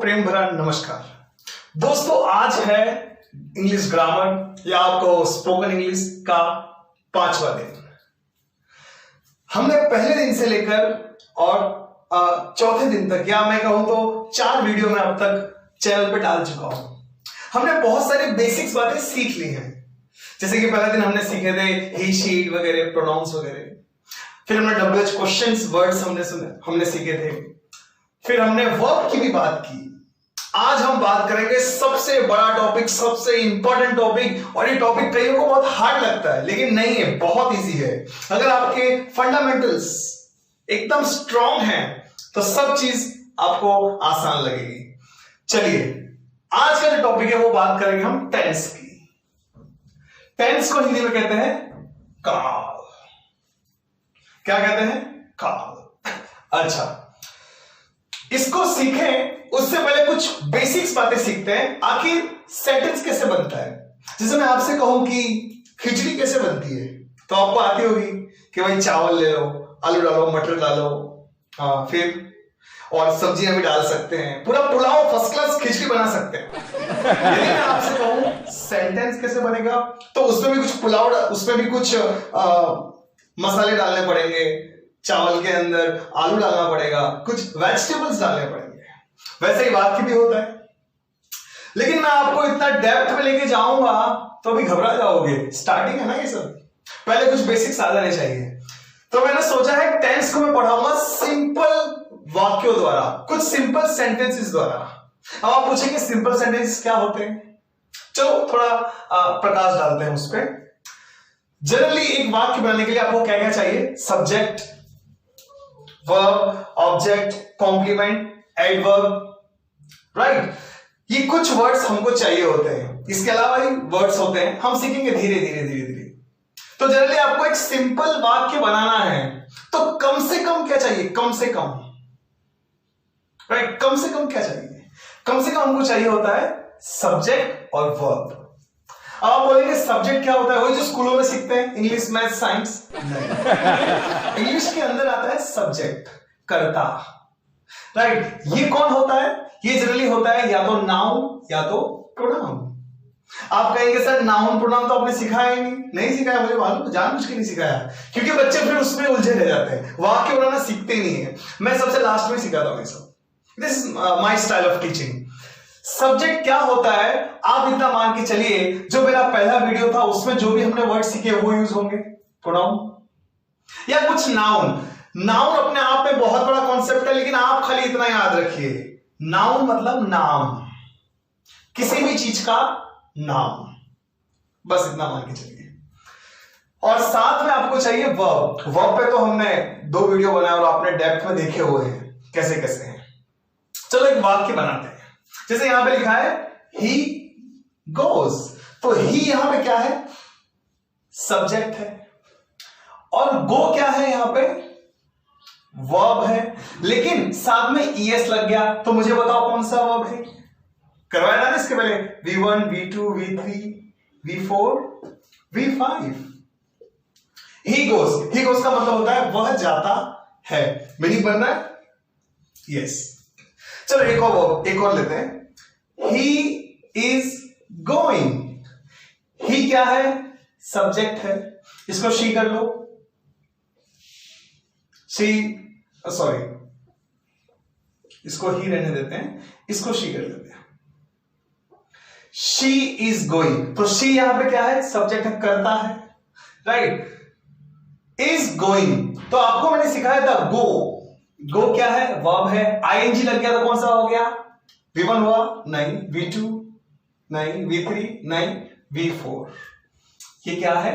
प्रेम भरा नमस्कार। दोस्तों आज है इंग्लिश ग्रामर या आपको स्पोकन इंग्लिश का 5वां दिन। हमने पहले दिन से लेकर और चौथे दिन तक या मैं कहूं तो 4 वीडियो में अब तक चैनल पे डाल चुका हूं। हमने बहुत सारी बेसिक्स बातें सीख ली हैं, जैसे कि पहले दिन हमने सीखे थे ही शीट वगैरह, प्रोनाउंस वगैरह। फिर हमने WH क्वेश्चंस वर्ड्स हमने सीखे थे। फिर हमने वर्ब की भी बात की। आज हम बात करेंगे सबसे बड़ा टॉपिक, सबसे इंपॉर्टेंट टॉपिक, और ये टॉपिक कईयों को बहुत हार्ड लगता है लेकिन नहीं है, बहुत इजी है। अगर आपके फंडामेंटल्स एकदम स्ट्रांग हैं तो सब चीज आपको आसान लगेगी। चलिए आज का जो टॉपिक है वो बात करेंगे हम टेंस की। टेंस को हिंदी में कहते हैं काल। क्या कहते हैं? काल। अच्छा, इसको सीखें उससे पहले कुछ बेसिक्स बातें सीखते हैं। आखिर सेंटेंस कैसे बनता है? जैसे मैं आपसे कहूं कि खिचड़ी कैसे बनती है तो आपको आती होगी कि भाई चावल ले लो, आलू डालो, मटर डालो, फिर और सब्जियां भी डाल सकते हैं, पूरा पुलाव फर्स्ट क्लास खिचड़ी बना सकते हैं। यदि मैं आपसे कहूं सेंटेंस कैसे बनेगा तो उसमें भी कुछ पुलाव, उसमें भी कुछ मसाले डालने पड़ेंगे, चावल के अंदर आलू डालना पड़ेगा, कुछ वेजिटेबल्स डालने पड़ेंगे। वैसे ही बात की भी होता है, लेकिन मैं आपको इतना डेप्थ में लेके जाऊंगा तो अभी घबरा जाओगे। स्टार्टिंग है ना ये सब, पहले कुछ बेसिक्स आ जाने चाहिए। तो मैंने सोचा है टेंस को मैं पढ़ाऊंगा सिंपल वाक्यों द्वारा, कुछ सिंपल सेंटेंसेस द्वारा। अब आप पूछेंगे सिंपल सेंटेंसेस क्या होते हैं? चलो थोड़ा प्रकाश डालते हैं उस पर। जनरली एक वाक्य बनाने के लिए आपको क्या क्या चाहिए? Subject, verb, object, complement, adverb, right. ये कुछ वर्ड्स हमको चाहिए होते हैं, इसके अलावा ही वर्ड्स होते हैं, हम सीखेंगे धीरे धीरे धीरे धीरे। तो जनरली आपको एक सिंपल वाक्य बनाना है तो कम से कम क्या चाहिए? कम से कम, राइट, कम से कम क्या चाहिए? कम से कम हमको चाहिए होता है सब्जेक्ट और वर्ब। अब आप बोलेंगे सब्जेक्ट क्या होता है? वही जो स्कूलों में सीखते हैं, इंग्लिश, मैथ, साइंस। नहीं, इंग्लिश के अंदर आता है सब्जेक्ट, कर्ता, राइट। ये कौन होता है? ये जनरली होता है या तो नाउन या तो प्रोनाउन। आप कहेंगे सर नाउन प्रोनाउन तो आपने सिखाया ही नहीं सिखाया। मुझे मालूम, जानबूझ के नहीं सिखाया, क्योंकि बच्चे फिर उसमें उलझे रह जाते हैं, वाक्य बनाना सीखते नहीं है। मैं सबसे लास्ट में सिखाता हूं ये सब। This is my style of teaching. Subject क्या होता है? आप इतना मान के चलिए, जो मेरा पहला वीडियो था उसमें जो भी हमने वर्ड सीखे वो यूज होंगे, प्रोनाउन या कुछ नाउन। नाउन अपने आप में बहुत बड़ा कॉन्सेप्ट है, लेकिन आप खाली इतना याद रखिए, नाउन मतलब नाम, किसी भी चीज का नाम, बस इतना मान के चलिए। और साथ में आपको चाहिए वर्ब। वर्ब पे तो हमने 2 वीडियो बनाए और आपने डेप्थ में देखे हुए हैं कैसे कैसे हैं। चलो एक वाक्य बनाते हैं। जैसे यहां पे लिखा है ही गोज, तो ही यहां पे क्या है? सब्जेक्ट है, और गो क्या है? यहां पे वर्ब है, लेकिन साथ में ईएस लग गया। तो मुझे बताओ कौन सा वर्ब है? करवाया ना इसके पहले, V1, V2, V3, V4, V5। He goes, he goes का मतलब होता है वह जाता है। मीनिंग बन रहा है? यस। चलो एक और लेते हैं। He is going. ही क्या है? सब्जेक्ट है, इसको शी कर लो। शी, सॉरी, इसको ही रहने देते हैं, इसको शी कर लेते हैं। शी इज गोइंग, तो शी यहां पे क्या है? सब्जेक्ट है, करता है, राइट। इज गोइंग, तो आपको मैंने सिखाया था गो। गो क्या है? वर्ब है। आईएनजी लग गया तो कौन सा हो गया? V1 हुआ? नहीं। V2 नहीं। V3 नहीं। V4, ये क्या है?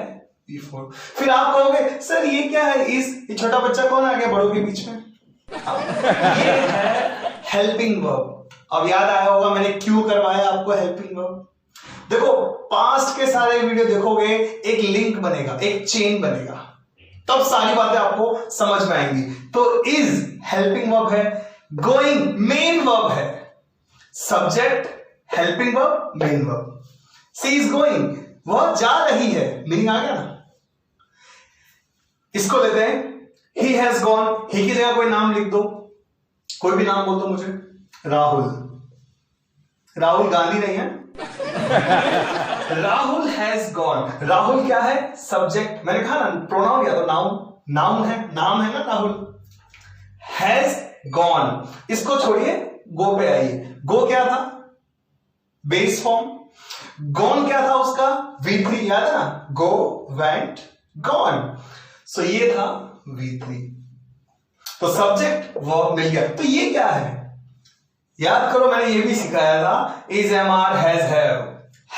V4। फिर आप कहोगे सर ये क्या है? ये छोटा बच्चा कौन आ गया बड़ों के बीच में? ये है हेल्पिंग वर्ब। अब याद आया होगा मैंने क्यों करवाया आपको हेल्पिंग वर्ब। देखो पास्ट के सारे वीडियो देखोगे, एक लिंक बनेगा, एक चेन बनेगा, तब सारी बातें आपको समझ में आएंगी। तो इज हेल्पिंग वर्ब है, गोइंग मेन वर्ब है, subject helping verb main verb. She is going, वह जा रही है, मीनिंग आ गया ना। इसको लेते हैं ही हैज गॉन। ही की जगह कोई नाम लिख दो, कोई भी नाम बोल दो मुझे। राहुल, राहुल गांधी नहीं है। Rahul has gone. राहुल क्या है? सब्जेक्ट। मैंने कहा ना प्रोनाउन या तो नाउन, नाउन है, नाम है ना राहुल। हैज गॉन, इसको छोड़िए, गो पे आइए। गो क्या था? Base form. गॉन क्या था उसका? V3, याद है ना? गो, वेंट, गॉन। सो ये था V3। तो सब्जेक्ट वर्ब मिल गया। तो ये क्या है? याद करो, मैंने ये भी सिखाया था, is, am, are, has, have,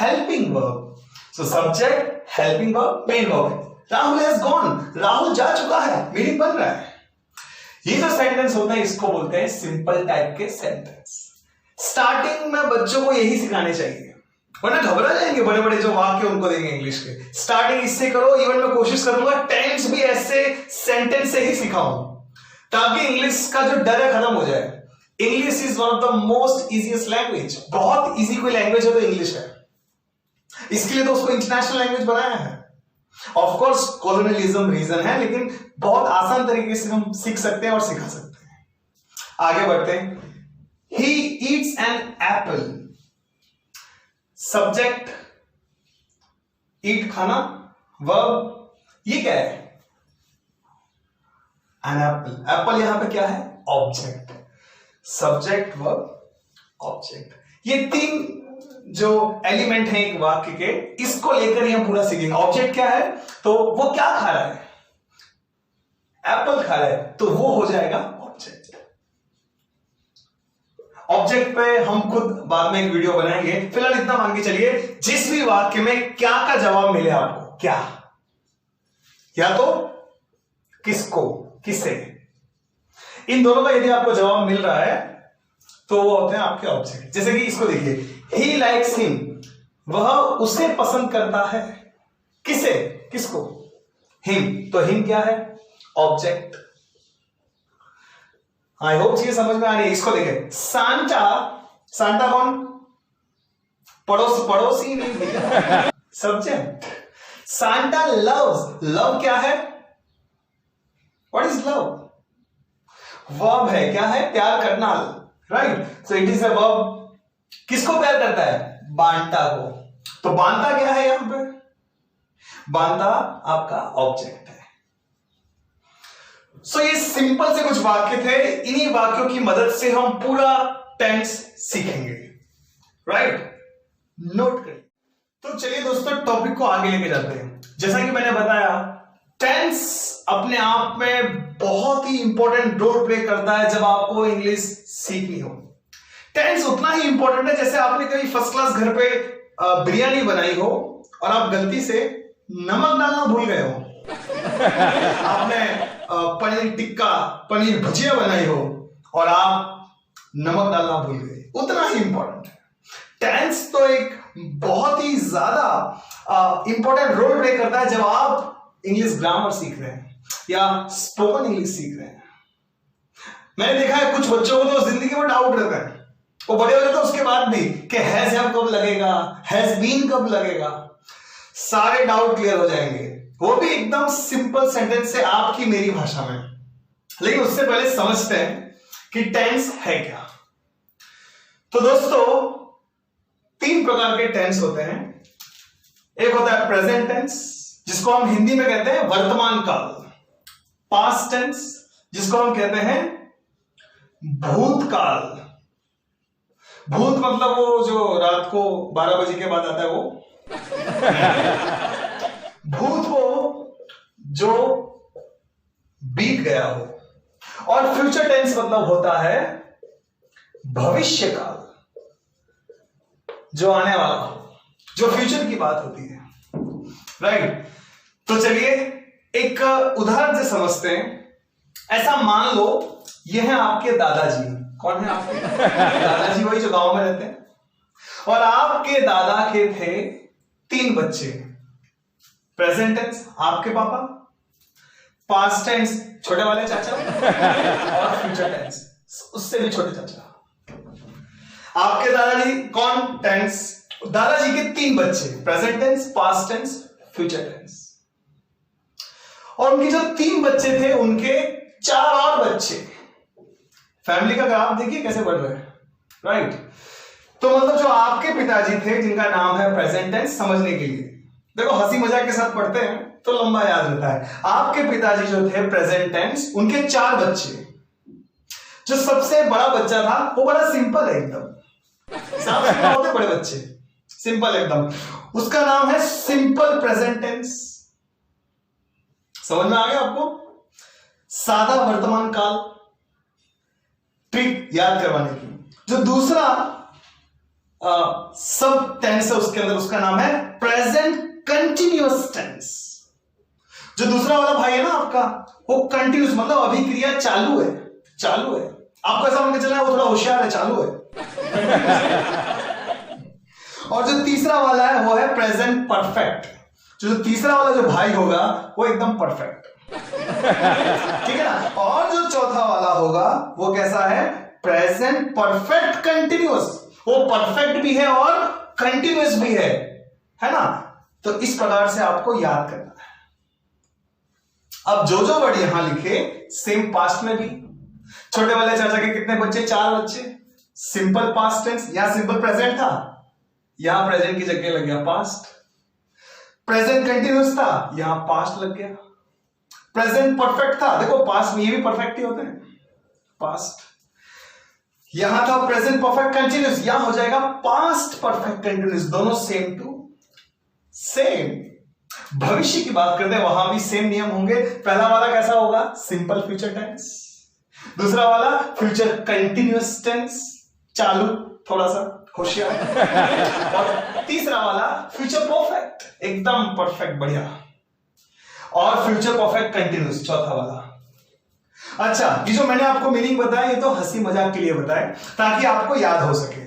helping verb. So subject, helping verb, main verb. Rahul has gone, Rahul जा चुका है, मीनिंग बन रहा है। ये जो सेंटेंस होता है इसको बोलते हैं सिंपल टाइप के सेंटेंस। स्टार्टिंग में बच्चों को यही सिखाने चाहिए, वरना घबरा जाएंगे। बड़े बड़े जो वाक्य उनको देंगे इंग्लिश के, स्टार्टिंग इससे करो। इवन मैं कोशिश करूंगा टेंस भी ऐसे सेंटेंस से ही सिखाऊं, ताकि इंग्लिश का जो डर है खत्म हो जाए। English is one of the most easiest language. बहुत इजी कोई लैंग्वेज है तो इंग्लिश है। इसके लिए तो उसको इंटरनेशनल लैंग्वेज बनाया है। ऑफ कोर्स कॉलोनियलिज्म रीजन है, लेकिन बहुत आसान तरीके से हम सीख सकते हैं और सिखा सकते हैं। आगे बढ़ते हैं। He eats an apple. Subject, eat खाना, वर्ब, ये क्या है? An apple. एप्पल यहां पे क्या है? ऑब्जेक्ट। Subject, verb, object. ये तीन जो एलिमेंट हैं एक वाक्य के, इसको लेकर ही हम पूरा सीखेंगे। ऑब्जेक्ट क्या है? तो वो क्या खा रहा है? एप्पल खा रहा है, तो वो हो जाएगा ऑब्जेक्ट। ऑब्जेक्ट पे हम खुद बाद में एक वीडियो बनाएंगे। फिलहाल इतना मान के चलिए, जिस भी वाक्य में क्या का जवाब मिले आपको, क्या, या तो किसको, किसे, इन दोनों का यदि आपको जवाब मिल रहा है तो वो होते हैं आपके ऑब्जेक्ट। जैसे कि इसको देखिए, ही लाइक्स हिम, वह उसे पसंद करता है। किसे? किसको? हिम। तो हिम क्या है? ऑब्जेक्ट। आई होप चीज समझ में आ रही है। इसको देखें, सांता, सांता कौन? पड़ोसी नहीं, सब्जेक्ट। सांता लव्स, लव क्या है? What is love? वर्ब है, क्या है? प्यार करना, right? So it is a verb. किसको प्यार करता है? बांटा को। तो बांटा क्या है यहां पे? बांटा आपका ऑब्जेक्ट है। सो ये सिंपल से कुछ वाक्य थे। इन्हीं वाक्यों की मदद से हम पूरा टेंस सीखेंगे, राइट? नोट करिए। तो चलिए दोस्तों, टॉपिक को आगे लेके जाते हैं। जैसा कि मैंने बताया, टेंस अपने आप में बहुत ही इंपॉर्टेंट रोल प्ले करता है जब आपको इंग्लिश सीखनी हो। टेंस उतना ही इंपॉर्टेंट है जैसे आपने कभी फर्स्ट क्लास घर पे बिरयानी बनाई हो और आप गलती से नमक डालना भूल गए हो। आपने पनीर टिक्का, पनीर भुजिया बनाई हो और आप नमक डालना भूल गए, उतना ही इंपॉर्टेंट है। टेंस तो एक बहुत ही ज्यादा इंपॉर्टेंट रोल प्ले करता है जब आप इंग्लिश ग्रामर सीख रहे हैं या स्पोकन इंग्लिश सीख रहे हैं। मैंने देखा है कुछ बच्चों को तो जिंदगी में डाउट रहता है, वो बड़े हो जाते हैं उसके बाद भी, कि हैज हैव कब लगेगा, हैज बीन कब लगेगा। सारे डाउट क्लियर हो जाएंगे, वो भी एकदम सिंपल सेंटेंस से, आपकी मेरी भाषा में। लेकिन उससे पहले समझते हैं कि टेंस है क्या। तो दोस्तों, 3 प्रकार के टेंस होते हैं। एक होता है प्रेजेंट टेंस, जिसको हम हिंदी में कहते हैं वर्तमान काल। पास्ट टेंस, जिसको हम कहते हैं भूतकाल। भूत मतलब वो जो रात को 12 बजे के बाद आता है वो। भूत वो जो बीत गया हो। और फ्यूचर टेंस मतलब होता है भविष्य काल, जो आने वाला हो, जो फ्यूचर की बात होती है, राइट? तो चलिए एक उदाहरण से समझते हैं। ऐसा मान लो ये है आपके दादाजी। कौन है आपके दादाजी? वही जो गांव में रहते हैं। और आपके दादा के थे 3 बच्चे। प्रेजेंट टेंस आपके पापा, पास्ट टेंस छोटे वाले चाचा, और फ्यूचर टेंस उससे भी छोटे चाचा। आपके दादाजी कौन? टेंस। दादाजी के 3 बच्चे, present tense, past tense, future tense. और उनके जो 3 बच्चे थे उनके 4 और बच्चे। फैमिली का ग्राफ देखिए कैसे बढ़ रहा है, राइट? तो मतलब जो आपके पिताजी थे जिनका नाम है प्रेजेंट टेंस, समझने के लिए देखो हंसी मजाक के साथ पढ़ते हैं तो लंबा याद रहता है। आपके पिताजी जो थे प्रेजेंट टेंस, उनके 4 बच्चे, जो सबसे बड़ा बच्चा था वो बड़ा सिंपल है एकदम, साफ होते बड़े बच्चे, सिंपल एकदम, उसका नाम है सिंपल प्रेजेंट टेंस। समझ में आ गया आपको? सादा वर्तमान काल, ट्रिक याद करवाने की। जो दूसरा सब टेंस है उसके अंदर, उसका नाम है प्रेजेंट कंटिन्यूअस टेंस। जो दूसरा वाला भाई है ना आपका, वो कंटिन्यूस मतलब अभिक्रिया चालू है, चालू है। आपको ऐसा मान के चलना है वो थोड़ा होशियार है, चालू है। और जो तीसरा वाला है वो है प्रेजेंट परफेक्ट। जो तीसरा वाला जो भाई होगा वो एकदम परफेक्ट, ठीक है ना। और जो चौथा वाला होगा वो कैसा है? Present perfect continuous. वो परफेक्ट भी है और कंटिन्यूअस भी है ना। तो इस प्रकार से आपको याद करना है। अब जो जो वर्ड यहां लिखे सेम पास्ट में भी, छोटे वाले चाचा के कितने बच्चे? 4 बच्चे। सिंपल पास्ट टेंस, यहां सिंपल प्रेजेंट था, यहां प्रेजेंट की जगह लग गया पास्ट। प्रेजेंट कंटिन्यूअस था, यहां पास्ट लग गया। प्रेजेंट परफेक्ट था, देखो पास्ट में ये भी परफेक्ट ही होते हैं, पास्ट। यहां था प्रेजेंट परफेक्ट कंटिन्यूअस, यहां हो जाएगा पास्ट परफेक्ट कंटिन्यूअस, दोनों सेम टू सेम। भविष्य की बात करते हैं, वहां भी सेम नियम होंगे। पहला वाला कैसा होगा? Simple future tense. दूसरा वाला फ्यूचर कंटिन्यूअस टेंस, चालू, थोड़ा सा होशियार। और तीसरा वाला फ्यूचर परफेक्ट, एकदम परफेक्ट, बढ़िया। और फ्यूचर परफेक्ट कंटिन्यूअस, चौथा वाला। अच्छा, ये जो मैंने आपको मीनिंग बताया ये तो हंसी मजाक के लिए बताया ताकि आपको याद हो सके।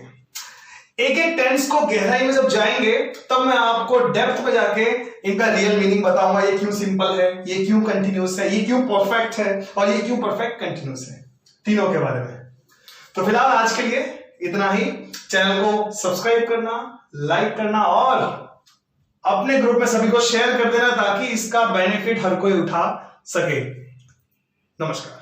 एक एक टेंस को गहराई में जब जाएंगे तब मैं आपको डेप्थ में जाके इनका रियल मीनिंग बताऊंगा। ये क्यों सिंपल है, ये क्यों कंटिन्यूअस है, ये क्यों परफेक्ट है और ये क्यों परफेक्ट कंटिन्यूअस है, तीनों के बारे में। तो फिलहाल आज के लिए इतना ही। चैनल को सब्सक्राइब करना, लाइक करना और अपने ग्रुप में सभी को शेयर कर देना ताकि इसका बेनिफिट हर कोई उठा सके। नमस्कार।